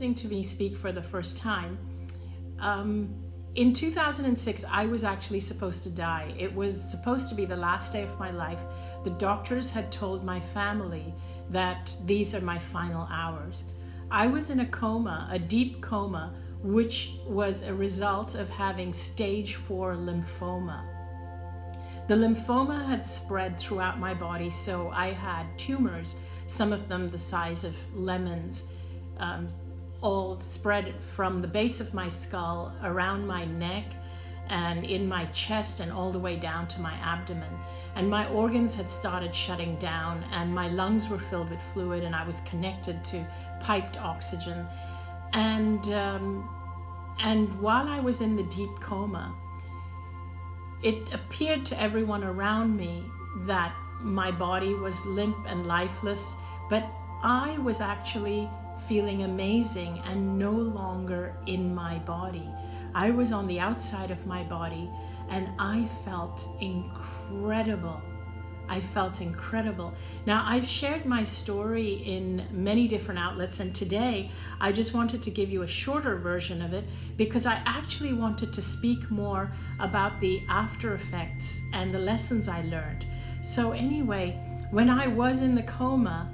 listening to me speak for the first time, in 2006, I was actually supposed to die. It was supposed to be the last day of my life. The doctors had told my family that these are my final hours. I was in a coma, a deep coma, which was a result of having stage 4 lymphoma. The lymphoma had spread throughout my body, so I had tumors, some of them the size of lemons, all spread from the base of my skull, around my neck, and in my chest, and all the way down to my abdomen. And my organs had started shutting down, and my lungs were filled with fluid, and I was connected to piped oxygen. And while I was in the deep coma, it appeared to everyone around me that my body was limp and lifeless, but I was actually feeling amazing and no longer in my body. I was on the outside of my body, and I felt incredible. I felt incredible. Now, I've shared my story in many different outlets, and today I just wanted to give you a shorter version of it because I actually wanted to speak more about the after effects and the lessons I learned. So anyway, when I was in the coma,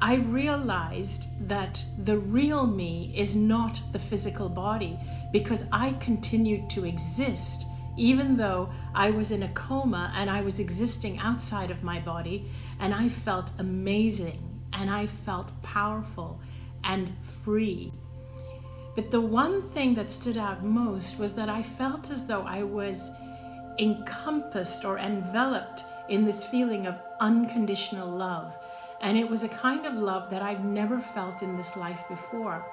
I realized that the real me is not the physical body, because I continued to exist even though I was in a coma and I was existing outside of my body, and I felt amazing and I felt powerful and free. But the one thing that stood out most was that I felt as though I was encompassed or enveloped in this feeling of unconditional love. And it was a kind of love that I've never felt in this life before.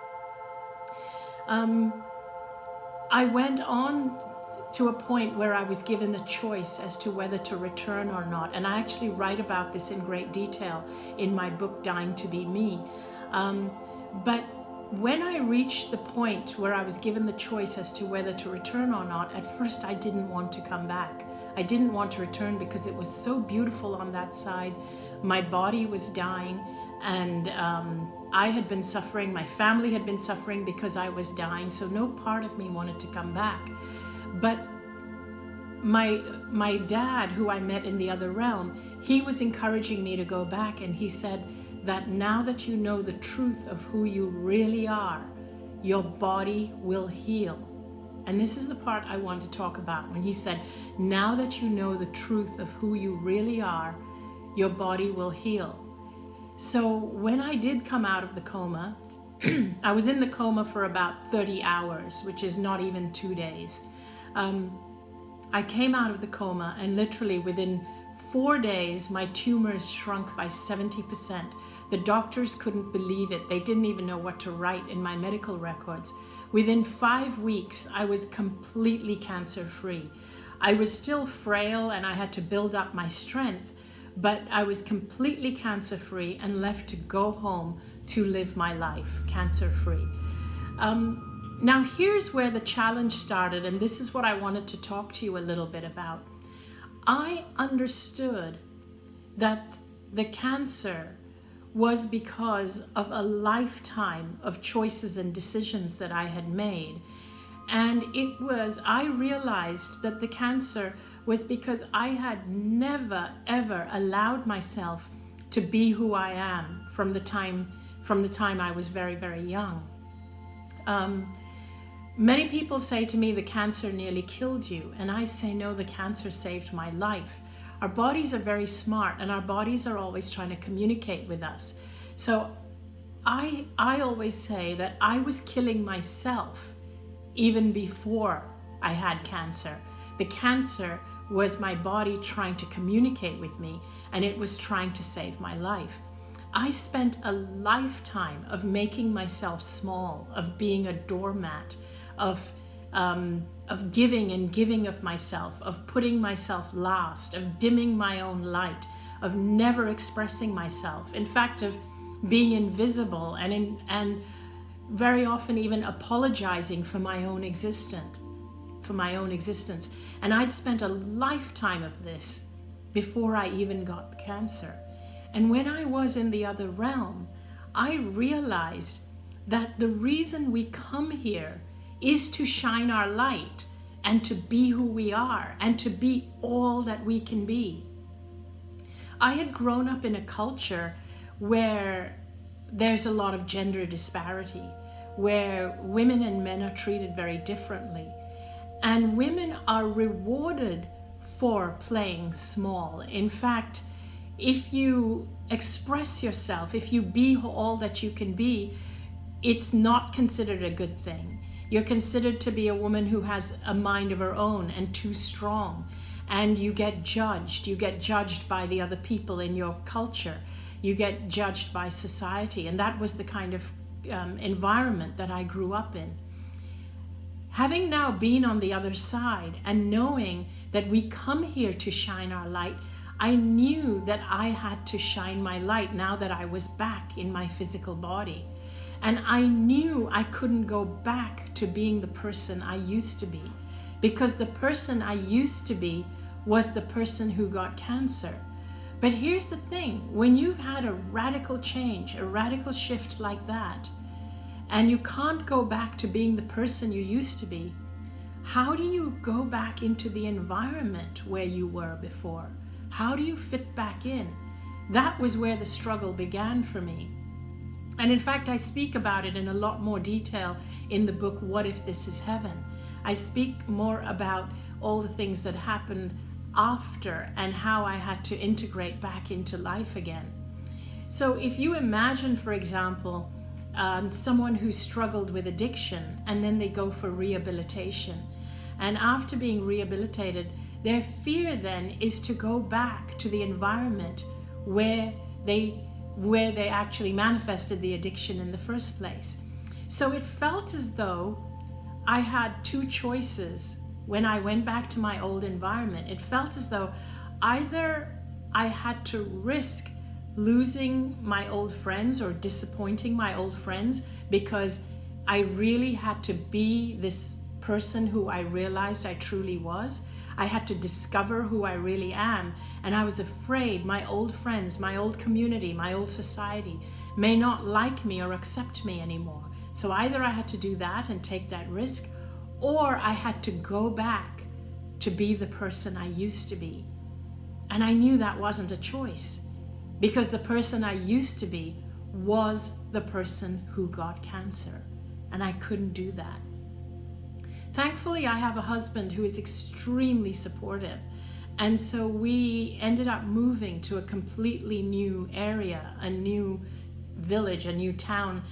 I went on to a point where I was given a choice as to whether to return or not. And I actually write about this in great detail in my book, Dying to Be Me. But when I reached the point where I was given the choice as to whether to return or not, at first I didn't want to come back. I didn't want to return because it was so beautiful on that side. My body was dying, and I had been suffering. My family had been suffering because I was dying, so no part of me wanted to come back. But my dad, who I met in the other realm, he was encouraging me to go back, and he said that now that you know the truth of who you really are, your body will heal. And this is the part I want to talk about, when he said, now that you know the truth of who you really are, your body will heal. So when I did come out of the coma, I was in the coma for about 30 hours, which is not even 2 days. I came out of the coma, and literally within 4 days, my tumors shrunk by 70%. The doctors couldn't believe it. They didn't even know what to write in my medical records. Within 5 weeks, I was completely cancer-free. I was still frail, and I had to build up my strength, but I was completely cancer-free and left to go home to live my life cancer-free. Now here's where the challenge started, and this is what I wanted to talk to you a little bit about. I understood that the cancer was because of a lifetime of choices and decisions that I had made. And I realized that the cancer was because I had never, ever allowed myself to be who I am from the time I was very, very young. Many people say to me, the cancer nearly killed you. And I say, no, the cancer saved my life. Our bodies are very smart, and our bodies are always trying to communicate with us. So I always say that I was killing myself even before I had cancer. The cancer was my body trying to communicate with me, and it was trying to save my life. I spent a lifetime of making myself small, of being a doormat, of giving and giving of myself, of putting myself last, of dimming my own light, of never expressing myself. In fact, of being invisible and very often even apologizing for my own existence. And I'd spent a lifetime of this before I even got cancer. And when I was in the other realm, I realized that the reason we come here is to shine our light and to be who we are and to be all that we can be. I had grown up in a culture where there's a lot of gender disparity, where women and men are treated very differently. And women are rewarded for playing small. In fact, if you express yourself, if you be all that you can be, it's not considered a good thing. You're considered to be a woman who has a mind of her own and too strong. And you get judged. You get judged by the other people in your culture. You get judged by society. And that was the kind of environment that I grew up in. Having now been on the other side and knowing that we come here to shine our light, I knew that I had to shine my light now that I was back in my physical body. And I knew I couldn't go back to being the person I used to be, because the person I used to be was the person who got cancer. But here's the thing, when you've had a radical change, a radical shift like that, and you can't go back to being the person you used to be, how do you go back into the environment where you were before? How do you fit back in? That was where the struggle began for me. And in fact, I speak about it in a lot more detail in the book, What If This Is Heaven? I speak more about all the things that happened after and how I had to integrate back into life again. So if you imagine, for example, someone who struggled with addiction and then they go for rehabilitation. And after being rehabilitated, their fear then is to go back to the environment where they actually manifested the addiction in the first place. So it felt as though I had two choices when I went back to my old environment. It felt as though either I had to risk losing my old friends or disappointing my old friends because I really had to be this person who I realized I truly was. I had to discover who I really am, and I was afraid my old friends, my old community, my old society may not like me or accept me anymore. So either I had to do that and take that risk, or I had to go back to be the person I used to be. And I knew that wasn't a choice, because the person I used to be was the person who got cancer, and I couldn't do that. Thankfully, I have a husband who is extremely supportive, and so we ended up moving to a completely new area, a new village, a new town,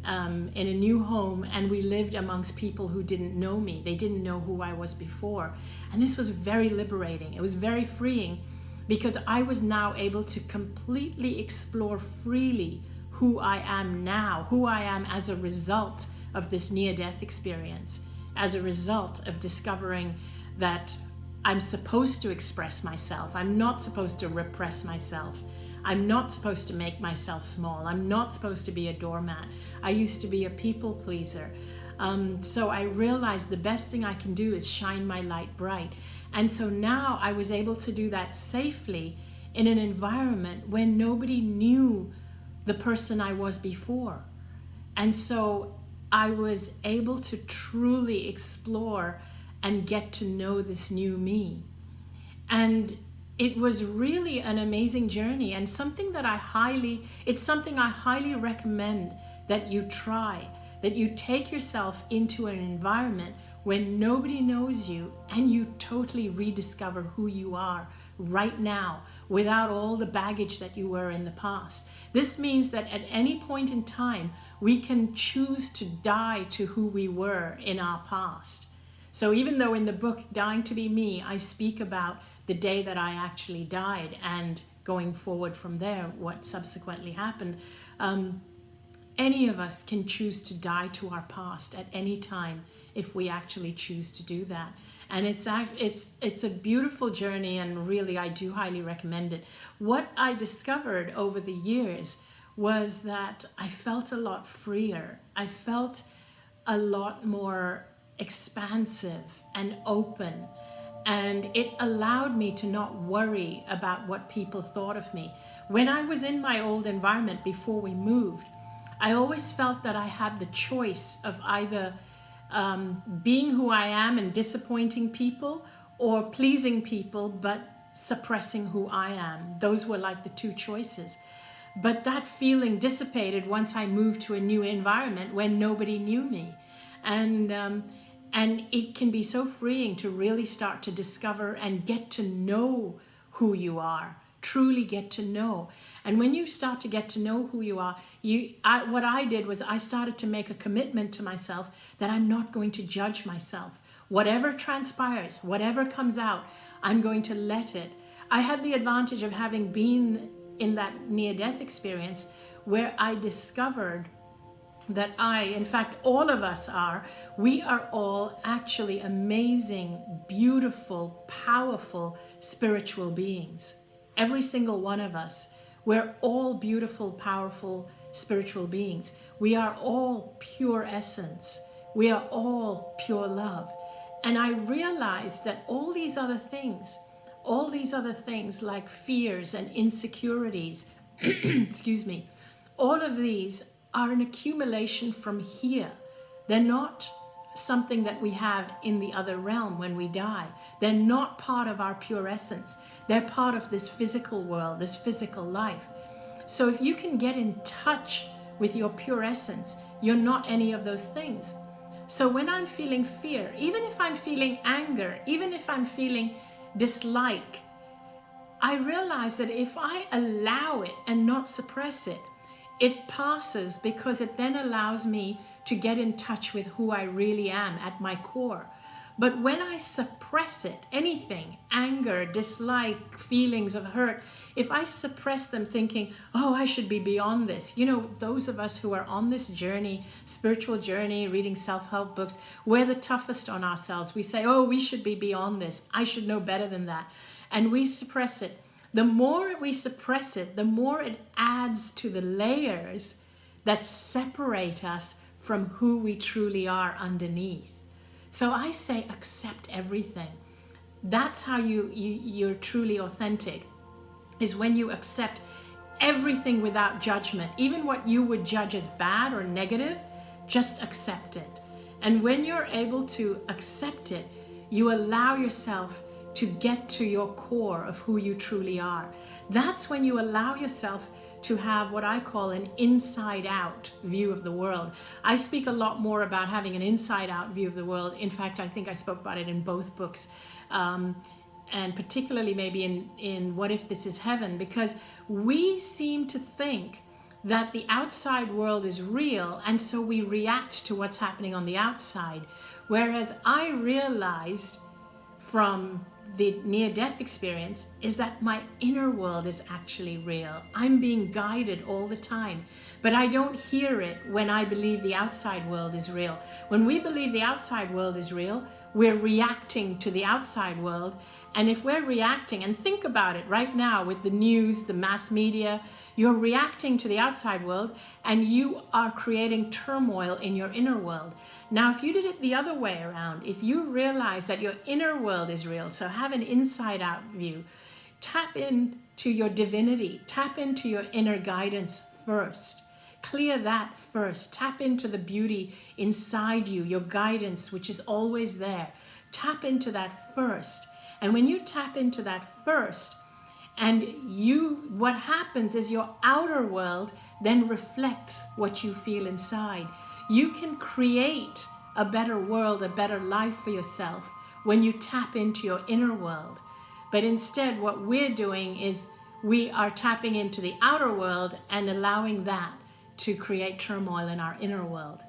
in a new home, and we lived amongst people who didn't know me. They didn't know who I was before, and this was very liberating. It was very freeing, because I was now able to completely explore freely who I am now, who I am as a result of this near-death experience, as a result of discovering that I'm supposed to express myself. I'm not supposed to repress myself. I'm not supposed to make myself small. I'm not supposed to be a doormat. I used to be a people pleaser. So I realized the best thing I can do is shine my light bright. And so now I was able to do that safely in an environment where nobody knew the person I was before. And so I was able to truly explore and get to know this new me. And it was really an amazing journey, and something that it's something I highly recommend that you try, that you take yourself into an environment when nobody knows you and you totally rediscover who you are right now without all the baggage that you were in the past. This means that at any point in time, we can choose to die to who we were in our past. So even though in the book, Dying to Be Me, I speak about the day that I actually died and going forward from there, what subsequently happened, any of us can choose to die to our past at any time if we actually choose to do that. And it's a beautiful journey, and really I do highly recommend it. What I discovered over the years was that I felt a lot freer. I felt a lot more expansive and open, and it allowed me to not worry about what people thought of me. When I was in my old environment before we moved, I always felt that I had the choice of either being who I am and disappointing people, or pleasing people but suppressing who I am. Those were like the two choices. But that feeling dissipated once I moved to a new environment when nobody knew me. And it can be so freeing to really start to discover and get to know who you are, truly get to know. And when you start to get to know who you are, what I did was I started to make a commitment to myself that I'm not going to judge myself. Whatever transpires, whatever comes out, I'm going to let it. I had the advantage of having been in that near-death experience where I discovered that in fact, all of us we are all actually amazing, beautiful, powerful spiritual beings. Every single one of us, we're all beautiful, powerful spiritual beings. We are all pure essence. We are all pure love. And I realized that all these other things like fears and insecurities, excuse me, all of these are an accumulation from here. They're not something that we have in the other realm when we die. They're not part of our pure essence. They're part of this physical world, this physical life. So if you can get in touch with your pure essence, you're not any of those things. So when I'm feeling fear, even if I'm feeling anger, even if I'm feeling dislike, I realize that if I allow it and not suppress it, it passes, because it then allows me to get in touch with who I really am at my core. But when I suppress it, anything, anger, dislike, feelings of hurt, if I suppress them thinking, oh, I should be beyond this. You know, those of us who are on this journey, spiritual journey, reading self-help books, we're the toughest on ourselves. We say, oh, we should be beyond this. I should know better than that. And we suppress it. The more we suppress it, the more it adds to the layers that separate us from who we truly are underneath. So I say accept everything. That's how you're truly authentic, is when you accept everything without judgment. Even what you would judge as bad or negative, just accept it. And when you're able to accept it, you allow yourself to get to your core of who you truly are. That's when you allow yourself to have what I call an inside-out view of the world. I speak a lot more about having an inside-out view of the world. In fact, I think I spoke about it in both books, and particularly maybe in What If This Is Heaven, because we seem to think that the outside world is real, and so we react to what's happening on the outside. Whereas I realized from the near-death experience is that my inner world is actually real. I'm being guided all the time, but I don't hear it when I believe the outside world is real. When we believe the outside world is real, we're reacting to the outside world. And if we're reacting, and think about it right now with the news, the mass media, you're reacting to the outside world and you are creating turmoil in your inner world. Now, if you did it the other way around, if you realize that your inner world is real, so have an inside-out view, tap into your divinity, tap into your inner guidance first. Clear that first. Tap into the beauty inside you, your guidance, which is always there. Tap into that first. And when you tap into that first, and what happens is your outer world then reflects what you feel inside. You can create a better world, a better life for yourself when you tap into your inner world. But instead, what we're doing is we are tapping into the outer world and allowing that to create turmoil in our inner world.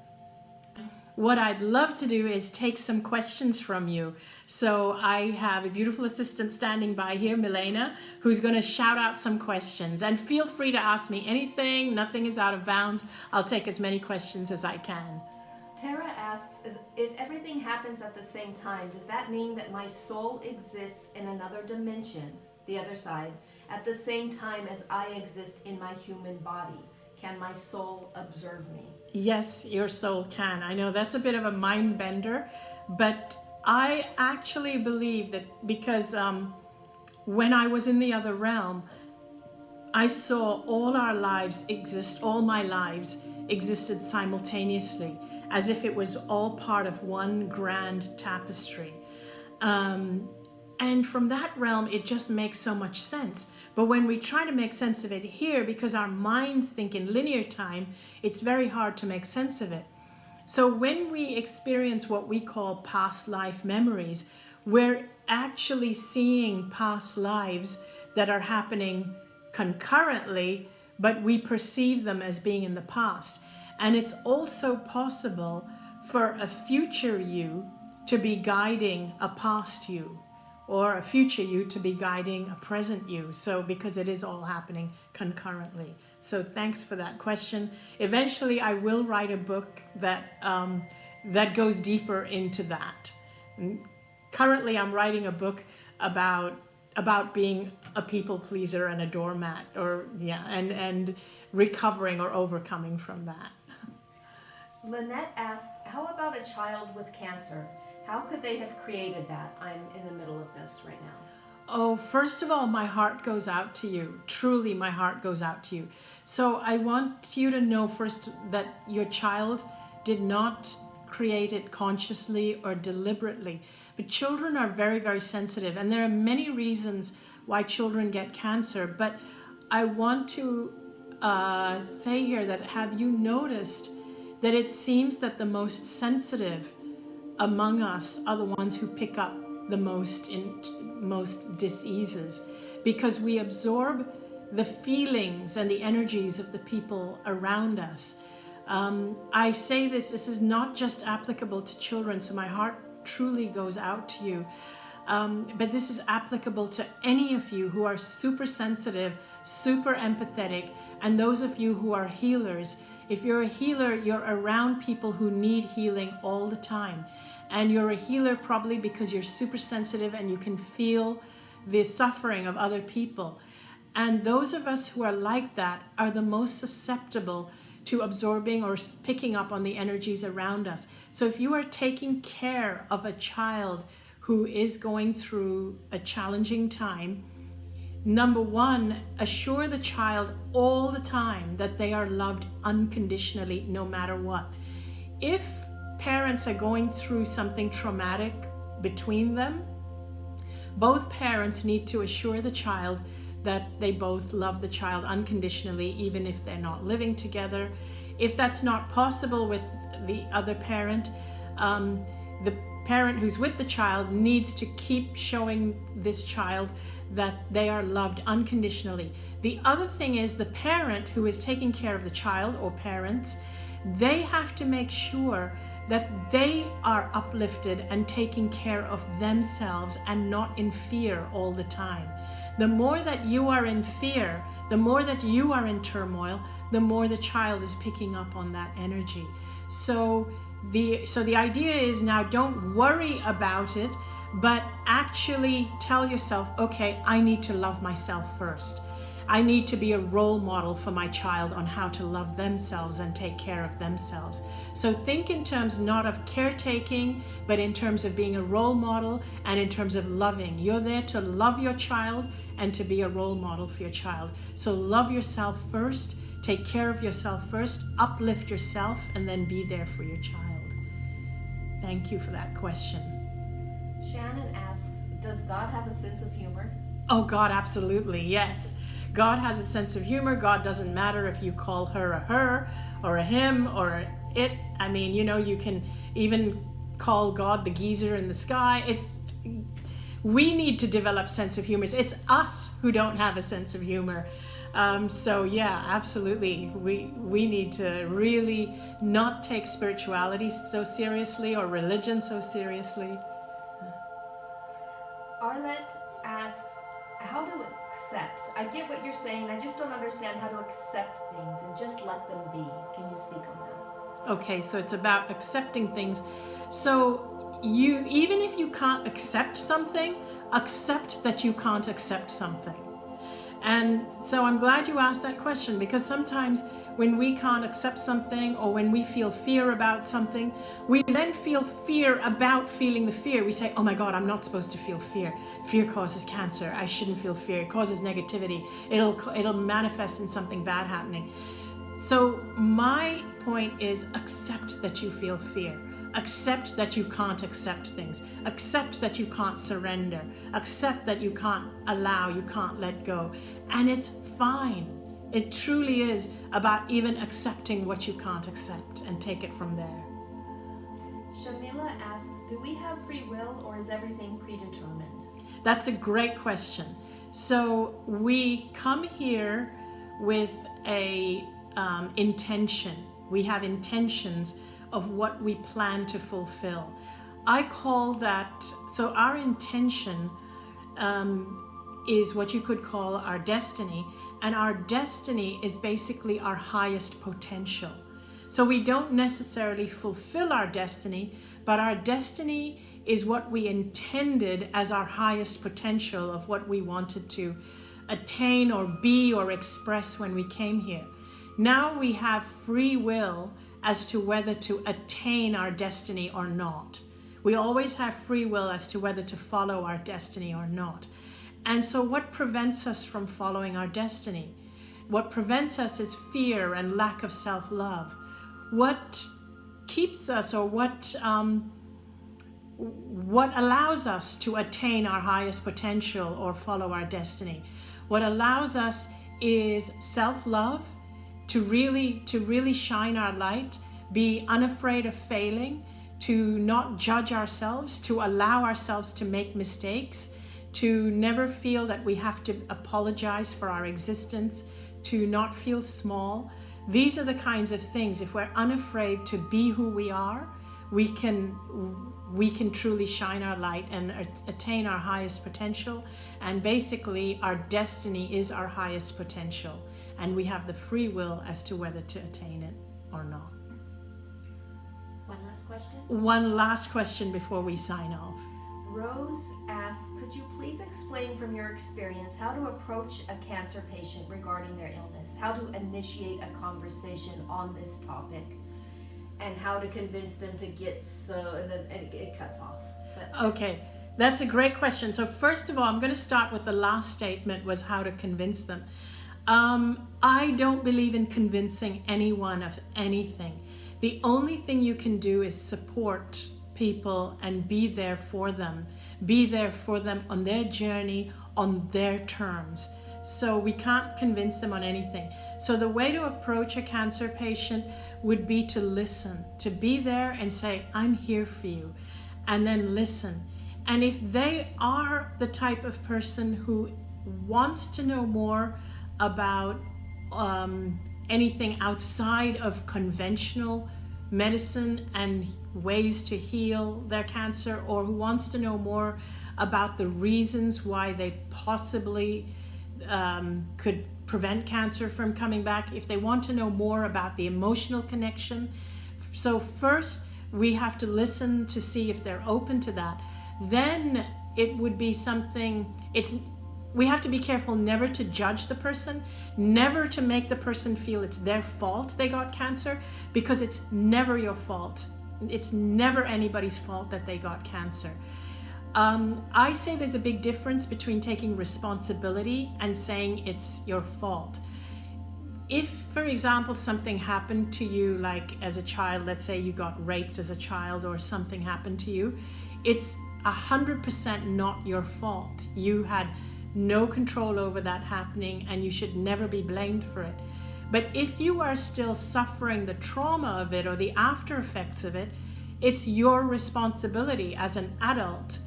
What I'd love to do is take some questions from you. So I have a beautiful assistant standing by here, Milena, who's going to shout out some questions. And feel free to ask me anything. Nothing is out of bounds. I'll take as many questions as I can. Tara asks, if everything happens at the same time, does that mean that my soul exists in another dimension, the other side, at the same time as I exist in my human body? Can my soul observe me? Yes, your soul can. I know that's a bit of a mind bender, but I actually believe that because when I was in the other realm, I saw all our lives exist, all my lives existed simultaneously, as if it was all part of one grand tapestry. And from that realm, it just makes so much sense. But when we try to make sense of it here, because our minds think in linear time, it's very hard to make sense of it. So when we experience what we call past life memories, we're actually seeing past lives that are happening concurrently, but we perceive them as being in the past. And it's also possible for a future you to be guiding a past you, or a future you to be guiding a present you. So because it is all happening concurrently. So thanks for that question. Eventually I will write a book that goes deeper into that. And currently I'm writing a book about being a people pleaser and a doormat, and recovering or overcoming from that. Lynette asks, how about a child with cancer? How could they have created that? I'm in the middle of this right now. Oh, first of all, my heart goes out to you. Truly, my heart goes out to you. So I want you to know first that your child did not create it consciously or deliberately. But children are very, very sensitive. And there are many reasons why children get cancer. But I want to say here that, have you noticed that it seems that the most sensitive among us are the ones who pick up the most diseases, because we absorb the feelings and the energies of the people around us. I say this is not just applicable to children, so my heart truly goes out to you. But this is applicable to any of you who are super sensitive, super empathetic, and those of you who are healers. If you're a healer, you're around people who need healing all the time. And you're a healer probably because you're super sensitive and you can feel the suffering of other people. And those of us who are like that are the most susceptible to absorbing or picking up on the energies around us. So if you are taking care of a child who is going through a challenging time, number one, assure the child all the time that they are loved unconditionally, no matter what. If parents are going through something traumatic between them, both parents need to assure the child that they both love the child unconditionally, even if they're not living together. If that's not possible with the other parent, the parent who's with the child needs to keep showing this child that they are loved unconditionally. The other thing is, the parent who is taking care of the child, or parents, they have to make sure that they are uplifted and taking care of themselves and not in fear all the time. The more that you are in fear, the more that you are in turmoil, the more the child is picking up on that energy. So the idea is, now don't worry about it, but actually tell yourself, okay, I need to love myself first. I need to be a role model for my child on how to love themselves and take care of themselves. So think in terms not of caretaking, but in terms of being a role model and in terms of loving. You're there to love your child and to be a role model for your child. So love yourself first, take care of yourself first, uplift yourself, and then be there for your child. Thank you for that question. Shannon asks, does God have a sense of humor? Oh, God, absolutely, yes. God has a sense of humor. God doesn't matter if you call her or a him or it. I mean, you can even call God the geezer in the sky. We need to develop sense of humor. It's us who don't have a sense of humor. So yeah, absolutely. We need to really not take spirituality so seriously or religion so seriously. Rawlette asks, how to accept? I get what you're saying, I just don't understand how to accept things and just let them be. Can you speak on that? Okay, so it's about accepting things. So even if you can't accept something, accept that you can't accept something. And so I'm glad you asked that question, because sometimes when we can't accept something, or when we feel fear about something, we then feel fear about feeling the fear. We say, oh my God, I'm not supposed to feel fear. Fear causes cancer. I shouldn't feel fear. It causes negativity. It'll manifest in something bad happening. So my point is, accept that you feel fear. Accept that you can't accept things. Accept that you can't surrender. Accept that you can't allow, you can't let go. And it's fine. It truly is about even accepting what you can't accept and take it from there. Shamila asks, do we have free will or is everything predetermined? That's a great question. So we come here with a intention. We have intentions of what we plan to fulfill. I call that, so our intention is what you could call our destiny, and our destiny is basically our highest potential. So we don't necessarily fulfill our destiny, but our destiny is what we intended as our highest potential of what we wanted to attain or be or express when we came here. Now we have free will as to whether to attain our destiny or not. We always have free will as to whether to follow our destiny or not. And so what prevents us from following our destiny? What prevents us is fear and lack of self-love. What keeps us, or what allows us to attain our highest potential or follow our destiny? What allows us is self-love, to really shine our light, be unafraid of failing, to not judge ourselves, to allow ourselves to make mistakes, to never feel that we have to apologize for our existence, to not feel small. These are the kinds of things, if we're unafraid to be who we are, we can truly shine our light and attain our highest potential. And basically our destiny is our highest potential. And we have the free will as to whether to attain it or not. One last question? One last question before we sign off. Rose asks, could you please explain from your experience how to approach a cancer patient regarding their illness, how to initiate a conversation on this topic, and how to convince them to get and then it cuts off. But, okay, that's a great question. So first of all, I'm going to start with the last statement, was how to convince them. I don't believe in convincing anyone of anything. The only thing you can do is support people and be there for them. Be there for them on their journey, on their terms. So we can't convince them on anything. So the way to approach a cancer patient would be to listen, to be there and say, I'm here for you, and then listen. And if they are the type of person who wants to know more about anything outside of conventional medicine and ways to heal their cancer, or who wants to know more about the reasons why they possibly could prevent cancer from coming back, if they want to know more about the emotional connection. So first we have to listen to see if they're open to that. Then it would be something, we have to be careful never to judge the person, never to make the person feel it's their fault they got cancer, because it's never your fault. It's never anybody's fault that they got cancer. I say there's a big difference between taking responsibility and saying it's your fault. If, for example, something happened to you, like as a child, let's say you got raped as a child or something happened to you, it's 100% not your fault. You had no control over that happening and you should never be blamed for it. But if you are still suffering the trauma of it or the after effects of it, it's your responsibility as an adult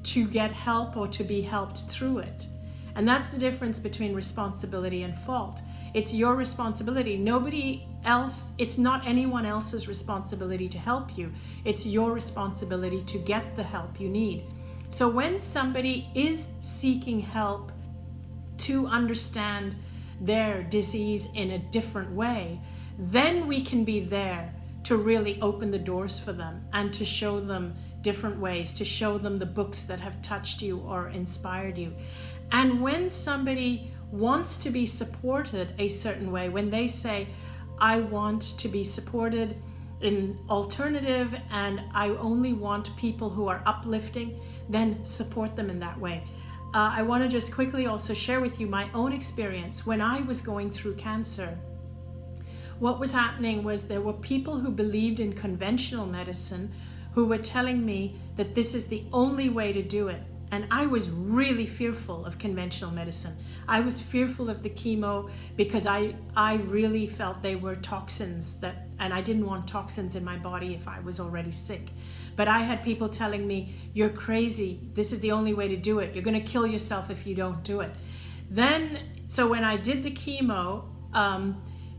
to get help or to be helped through it. And that's the difference between responsibility and fault. It's your responsibility. Nobody else, it's not anyone else's responsibility to help you. It's your responsibility to get the help you need. So when somebody is seeking help to understand their disease in a different way, then we can be there to really open the doors for them and to show them different ways, to show them the books that have touched you or inspired you. And when somebody wants to be supported a certain way, when they say, I want to be supported in alternative and I only want people who are uplifting, then support them in that way. I want to just quickly also share with you my own experience when I was going through cancer. what was happening was there were people who believed in conventional medicine who were telling me that this is the only way to do it. And I was really fearful of conventional medicine. I was fearful of the chemo because I really felt they were toxins and I didn't want toxins in my body if I was already sick. But I had people telling me, you're crazy. This is the only way to do it. You're going to kill yourself if you don't do it. So when I did the chemo,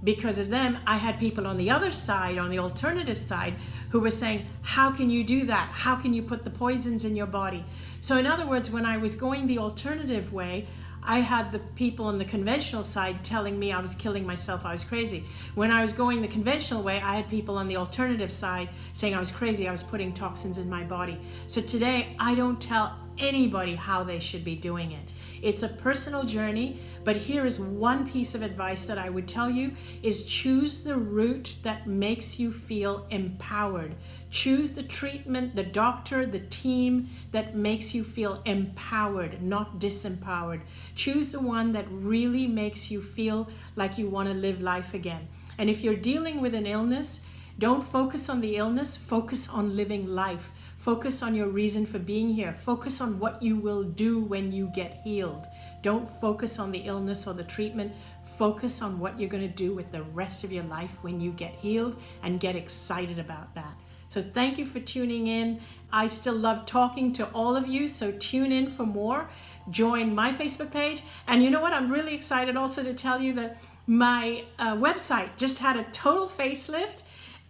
because of them, I had people on the other side, on the alternative side, who were saying, how can you do that? How can you put the poisons in your body? So in other words, when I was going the alternative way, I had the people on the conventional side telling me I was killing myself, I was crazy. When I was going the conventional way, I had people on the alternative side saying I was crazy, I was putting toxins in my body. So today, I don't tell anybody how they should be doing it. It's a personal journey, but here is one piece of advice that I would tell you is choose the route that makes you feel empowered. Choose the treatment, the doctor, the team that makes you feel empowered, not disempowered. Choose the one that really makes you feel like you want to live life again. And if you're dealing with an illness, don't focus on the illness, focus on living life. Focus on your reason for being here. Focus on what you will do when you get healed. Don't focus on the illness or the treatment. Focus on what you're going to do with the rest of your life when you get healed, and get excited about that. So thank you for tuning in. I still love talking to all of you, so tune in for more. Join my Facebook page. And you know what? I'm really excited also to tell you that my website just had a total facelift.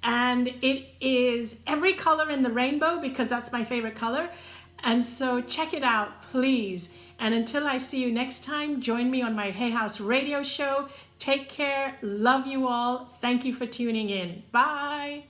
And it is every color in the rainbow because that's my favorite color. And so check it out, please. And until I see you next time, join me on my Hay House radio show. Take care. Love you all. Thank you for tuning in. Bye.